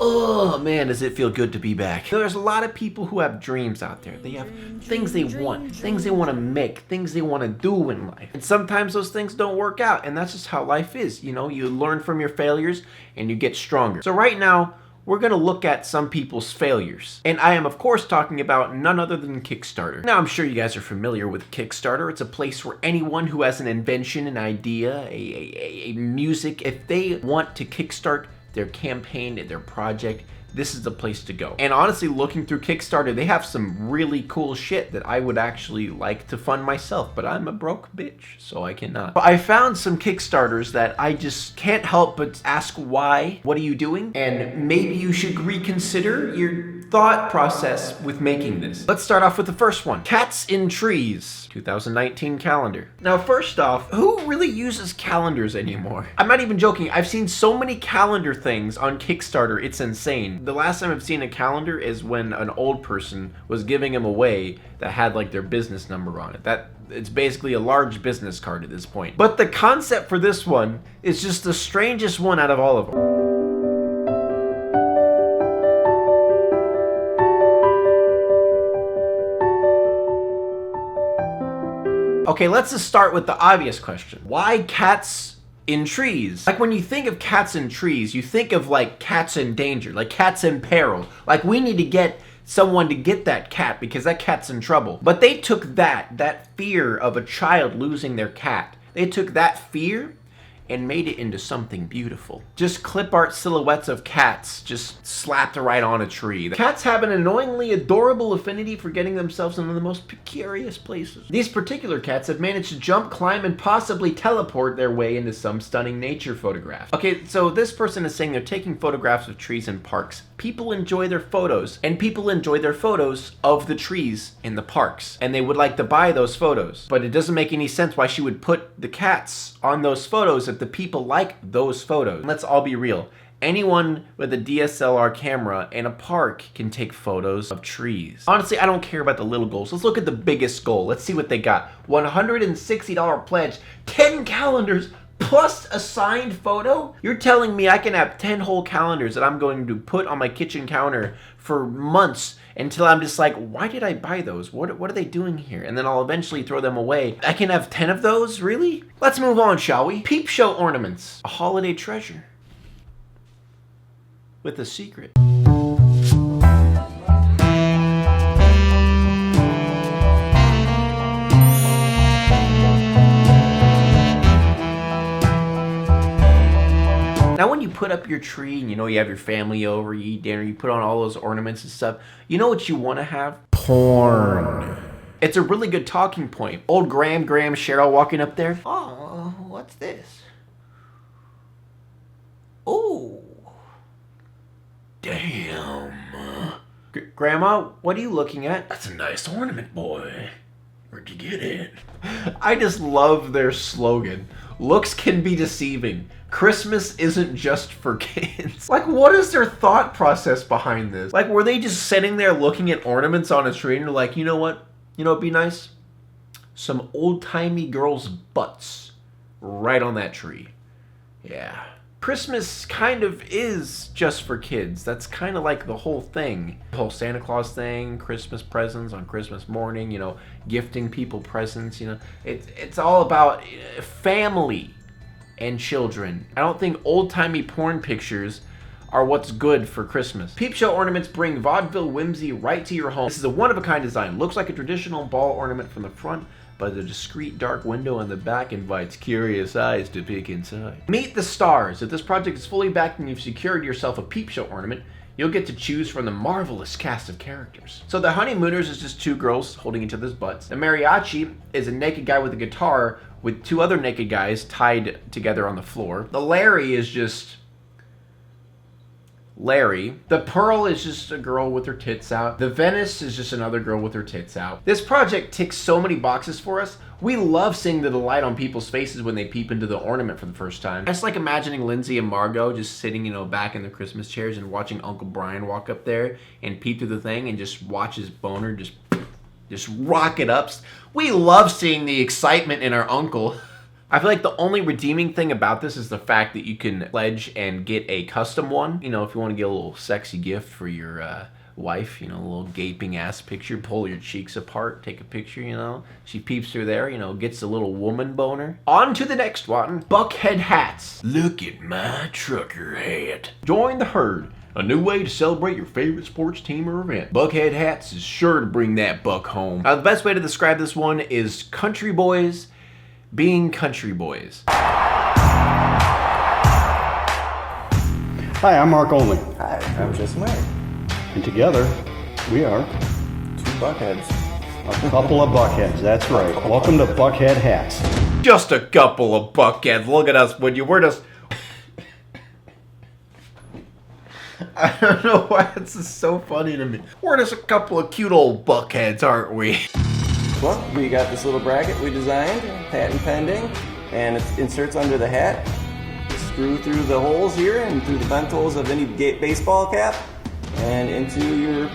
oh man, does it feel good to be back. There's a lot of people who have dreams out there. They have things they want, things they want to make, things they want to do in life. And sometimes those things don't work out, and that's just how life is. You know, you learn from your failures and you get stronger. So right now, we're going to look at some people's failures. And I am, of course, talking about none other than Kickstarter. Now, I'm sure you guys are familiar with Kickstarter. It's a place where anyone who has an invention, an idea, a music, if they want to kickstart their campaign, their project, this is the place to go. And honestly, looking through Kickstarter, they have some really cool shit that I would actually like to fund myself, but I'm a broke bitch, so I cannot. But I found some Kickstarters that I just can't help but ask why, what are you doing? And maybe you should reconsider your thought process with making this. Let's start off with the first one. Cats in Trees, 2019 calendar. Now, first off, who really uses calendars anymore? I'm not even joking. I've seen so many calendar things on Kickstarter, it's insane. The last time I've seen a calendar is when an old person was giving them away that had like their business number on it. It's basically a large business card at this point. But the concept for this one is just the strangest one out of all of them. Okay, let's just start with the obvious question. Why cats in trees? Like, when you think of cats in trees, you think of like cats in danger, like cats in peril. Like, we need to get someone to get that cat because that cat's in trouble. But they took that fear of a child losing their cat. They took that fear and made it into something beautiful. Just clip art silhouettes of cats just slapped right on a tree. The cats have an annoyingly adorable affinity for getting themselves into the most precarious places. These particular cats have managed to jump, climb, and possibly teleport their way into some stunning nature photographs. Okay, so this person is saying they're taking photographs of trees in parks. People enjoy their photos, and people enjoy their photos of the trees in the parks, and they would like to buy those photos. But it doesn't make any sense why she would put the cats on those photos if the people like those photos. Let's all be real. Anyone with a DSLR camera in a park can take photos of trees. Honestly, I don't care about the little goals. Let's look at the biggest goal. Let's see what they got. $160 pledge, 10 calendars, plus a signed photo? You're telling me I can have 10 whole calendars that I'm going to put on my kitchen counter for months until I'm just like, why did I buy those? What are they doing here? And then I'll eventually throw them away. I can have 10 of those? Really? Let's move on, shall we? Peep show ornaments. A holiday treasure. With a secret. Now, when you put up your tree and you know you have your family over, you eat dinner, you put on all those ornaments and stuff, you know what you want to have? Porn. It's a really good talking point. Old Graham Cheryl walking up there. Oh, what's this? Oh. Damn. Grandma, what are you looking at? That's a nice ornament, boy. Where'd you get it? I just love their slogan. Looks can be deceiving. Christmas isn't just for kids. Like, what is their thought process behind this? Like, were they just sitting there looking at ornaments on a tree and they're like, you know what? You know what'd be nice? Some old-timey girls' butts right on that tree. Yeah. Christmas kind of is just for kids. That's kind of like the whole thing. The whole Santa Claus thing, Christmas presents on Christmas morning, you know, gifting people presents, you know. It's all about family and children. I don't think old-timey porn pictures are what's good for Christmas. Peep show ornaments bring vaudeville whimsy right to your home. This is a one-of-a-kind design. Looks like a traditional ball ornament from the front, but the discreet dark window on the back invites curious eyes to peek inside. Meet the stars. If this project is fully backed and you've secured yourself a peep show ornament, you'll get to choose from the marvelous cast of characters. So the honeymooners is just two girls holding each other's butts. The mariachi is a naked guy with a guitar with two other naked guys tied together on the floor. The Larry is just Larry. The Pearl is just a girl with her tits out. The Venice is just another girl with her tits out. This project ticks so many boxes for us. We love seeing the delight on people's faces when they peep into the ornament for the first time. It's like imagining Lindsay and Margot just sitting, you know, back in their Christmas chairs and watching Uncle Brian walk up there and peep through the thing and just watch his boner just rocket up. We love seeing the excitement in our uncle. I feel like the only redeeming thing about this is the fact that you can pledge and get a custom one. You know, if you want to get a little sexy gift for your wife, you know, a little gaping ass picture, pull your cheeks apart, take a picture, you know. She peeps through there, you know, gets a little woman boner. On to the next one. Buckhead hats. Look at my trucker hat. Join the herd. A new way to celebrate your favorite sports team or event. Buckhead hats is sure to bring that buck home. Now, the best way to describe this one is country boys being country boys. Hi, I'm Mark Olney. Hi, I'm Jason Meyer. And together, we are Two Buckheads. a couple of Buckheads, that's right. Welcome to Buckhead Hats. Just a couple of buckheads. Look at us, would you? We're just... I don't know why this is so funny to me. We're just a couple of cute old buckheads, aren't we? Well, we got this little bracket we designed, patent pending, and it inserts under the hat. Screw through the holes here and through the vent holes of any baseball cap and into your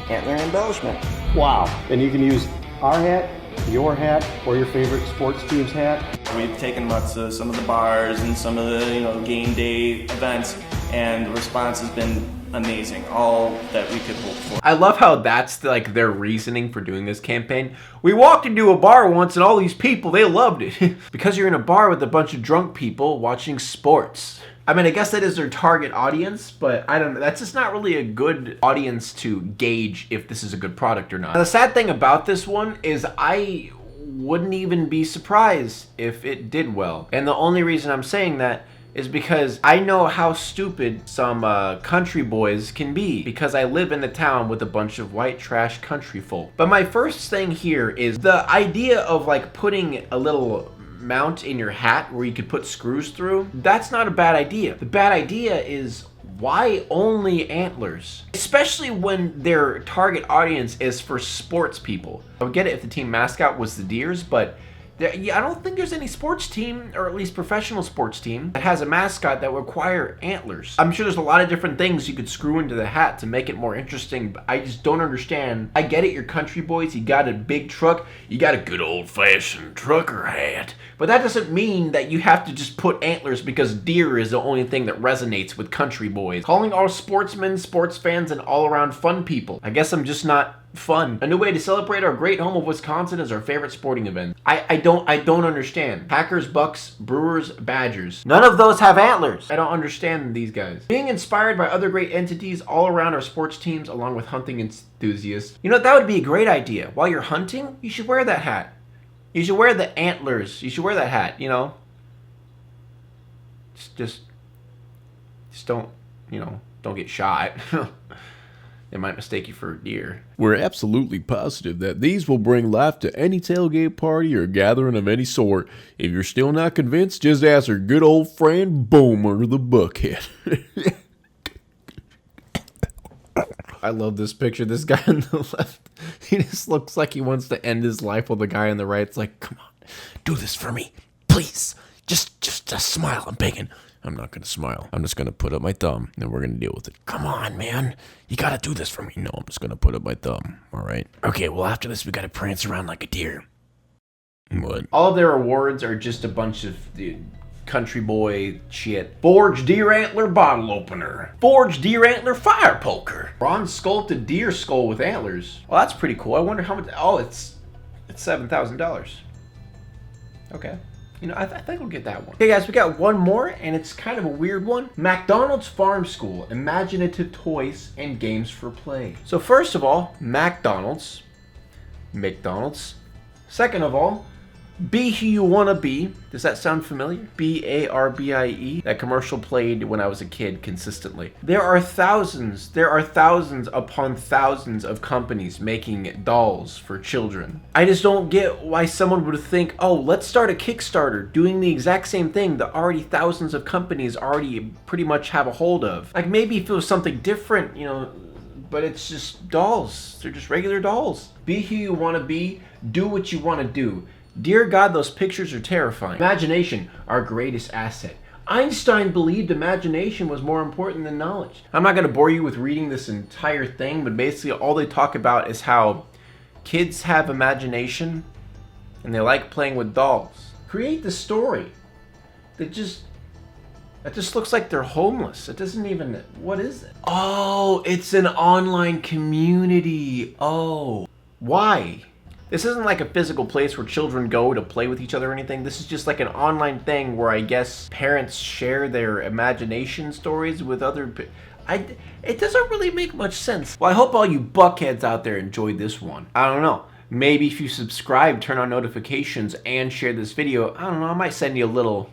antler embellishment. Wow. And you can use our hat, your hat, or your favorite sports team's hat. We've taken them up to some of the bars and some of the game day events, and the response has been amazing. All that we could hope for. I love how that's like their reasoning for doing this campaign. We walked into a bar once and all these people, they loved it. Because you're in a bar with a bunch of drunk people watching sports. I mean, I guess that is their target audience, but I don't know. That's just not really a good audience to gauge if this is a good product or not. Now, the sad thing about this one is I wouldn't even be surprised if it did well. And the only reason I'm saying that is because I know how stupid some country boys can be, because I live in a town with a bunch of white trash country folk. But my first thing here is the idea of like putting a little mount in your hat where you could put screws through. That's not a bad idea. The bad idea is, why only antlers? Especially when their target audience is for sports people. I would get it if the team mascot was the Deers, but I don't think there's any sports team, or at least professional sports team, that has a mascot that would require antlers. I'm sure there's a lot of different things you could screw into the hat to make it more interesting, but I just don't understand. I get it, you're country boys, you got a big truck, you got a good old-fashioned trucker hat, but that doesn't mean that you have to just put antlers because deer is the only thing that resonates with country boys. Calling all sportsmen, sports fans, and all-around fun people. I guess I'm just not fun. A new way to celebrate our great home of Wisconsin is our favorite sporting event. I don't understand. Packers, Bucks, Brewers, Badgers. None of those have antlers. I don't understand these guys. Being inspired by other great entities all around our sports teams, along with hunting enthusiasts. You know, that would be a great idea. While you're hunting, you should wear that hat. You should wear the antlers. You should wear that hat, you know. Just don't, you know, don't get shot. They might mistake you for a deer. We're absolutely positive that these will bring life to any tailgate party or gathering of any sort. If you're still not convinced, just ask our good old friend Boomer the Buckhead. I love this picture. This guy on the left, he just looks like he wants to end his life, while the guy on the right's like, come on, do this for me, please. Just smile, I'm begging. I'm not going to smile. I'm just going to put up my thumb, and we're going to deal with it. Come on, man. You got to do this for me. No, I'm just going to put up my thumb, all right? Okay, well, after this, we got to prance around like a deer. What? All of their awards are just a bunch of country boy shit. Forged deer antler bottle opener. Forged deer antler fire poker. Bronze sculpted deer skull with antlers. Well, that's pretty cool. I wonder how much... Oh, it's $7,000. Okay. You know, I think we'll get that one. Okay, guys, we got one more, and it's kind of a weird one. McDonald's Farm School, imaginative toys and games for play. So first of all, McDonald's. Second of all, Be Who You Wanna Be. Does that sound familiar? B-A-R-B-I-E. That commercial played when I was a kid consistently. There are thousands upon thousands of companies making dolls for children. I just don't get why someone would think, oh, let's start a Kickstarter doing the exact same thing that already thousands of companies already pretty much have a hold of. Like, maybe if it was something different, you know, but it's just dolls. They're just regular dolls. Be who you want to be. Do what you want to do. Dear God, those pictures are terrifying. Imagination, our greatest asset. Einstein believed imagination was more important than knowledge. I'm not going to bore you with reading this entire thing, but basically all they talk about is how kids have imagination and they like playing with dolls. Create the story. That just looks like they're homeless. It doesn't even, what is it? Oh, it's an online community. Oh, why? This isn't like a physical place where children go to play with each other or anything. This is just like an online thing where I guess parents share their imagination stories with other it doesn't really make much sense. Well, I hope all you buckheads out there enjoyed this one. I don't know. Maybe if you subscribe, turn on notifications, and share this video, I don't know, I might send you a little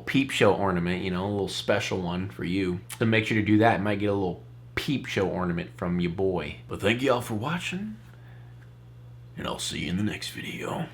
peep show ornament, you know, a little special one for you. So make sure to do that. You might get a little peep show ornament from your boy. But thank you all for watching, and I'll see you in the next video.